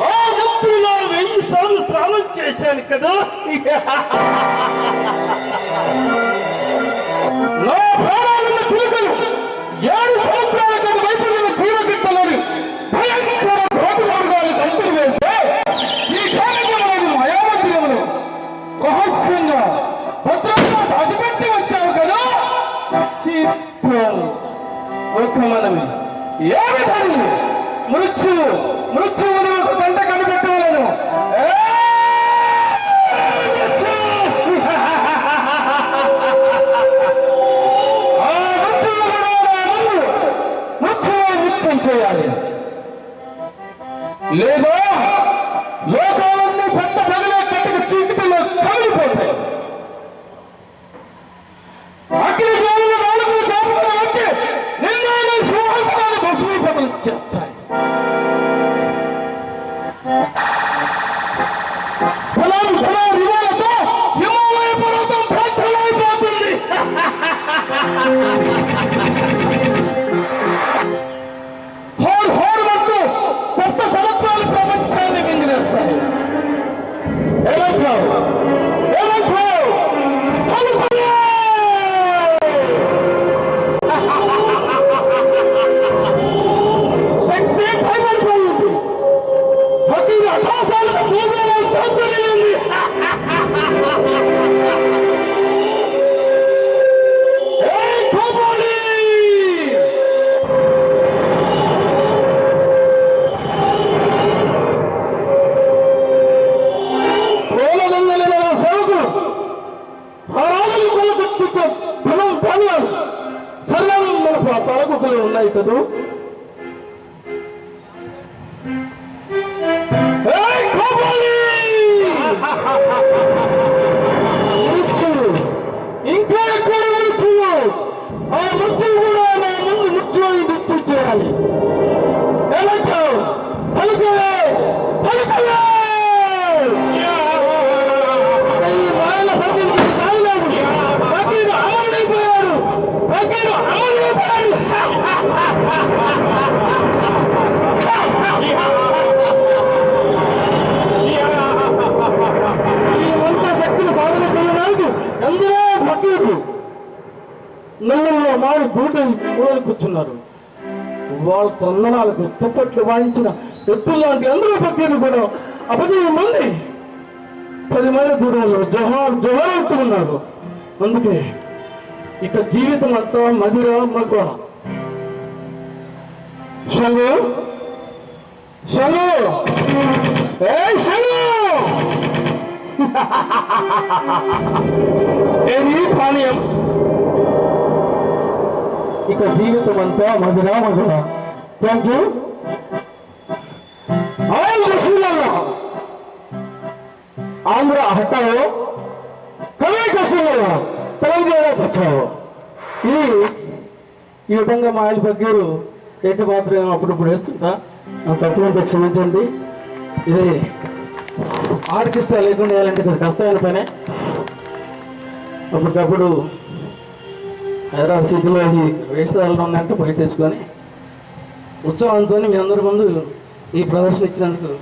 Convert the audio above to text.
ఆ నొప్పిలో 1000 సార్లు స్నానం చేశాను కదా. నా ప్రాణాలను చిలుకలు 7 సంవత్సరాల కంటే వైపు ఉన్న జీవగిట్టలోని భయంకర భౌతిక మార్గాలు తంతులు వేస్తే ఈ కార్యక్రమాలను మయామందిరములు రహస్యంగా భద్రంగా దాచిపెట్టి వచ్చావు కదా. ఒక మనమే ఏ విధంగా మృత్యువుని ఒక గంట కనిపెట్టవలను. ఆ మృత్యువు నిత్యం చేయాలి, లేదా లోకాలన్నీ పెద్ద పగలే కట్టిన చీకటిలో కమిలిపోతాయి. అగ్ని జ్వాలలు నాలుగు చాపుకొని వచ్చి నిన్న సింహాసనాన్ని భస్మీపతులు చేస్తాయి. హిమాలయ పర్వతం ప్రాంతాలైపోతుంది. హోరు సప్త సముద్రాలు ప్రపంచాన్ని మింగిలేస్తాయి. ఏమంటావు? శక్తి భయపడిపోయింది. ప్రతి అఠాసాలకు పూజలు తొందరలేదు. తలకులు ఉన్నాయి కదూ. ఇంకా ఎక్కడ మృత్యువు? ఆ మృత్యువు కూడా నా ముందు మృత్యు చేయాలి. ఏమంటావు? పలుకలే పలుకలే. శక్తిని సాధన చేయడానికి అందరూ భక్తులు నల్లలో మారు కూడలు కూర్చున్నారు. వాళ్ళ తొందనాలకు తుప్పట్లు వాయించిన ఎత్తులు లాంటి అందరూ భక్తులు కూడా 10 మంది 10 మైళ్ళ దూరంలో జోహార్ ఉన్నారు. అందుకే ఇక జీవితం అంతా మధుర మగువ. శంగు ఏది పానీయం? ఇక జీవితం అంతా మధుర మగువ. Thank you. ఆంధ్ర హటావో, కవి కసులో, తెలంగాణ బచావో. ఈ విధంగా మా ఆయన పగ్గేరు ఏకపాత్ర అప్పుడప్పుడు వేస్తుంటా. తప్పులంటే క్షమించండి. ఇది ఆర్కెస్ట్రా లేకుండా వేయాలంటే కొంచెం కష్టమైన పనే. అప్పటికప్పుడు హైదరాబాద్ సిటీలో ఈ వేషధారలు ఉన్నాయంటే పోయి తెచ్చుకొని ఉత్సవంతో మీ అందరి ముందు ఈ ప్రదర్శన ఇచ్చినందుకు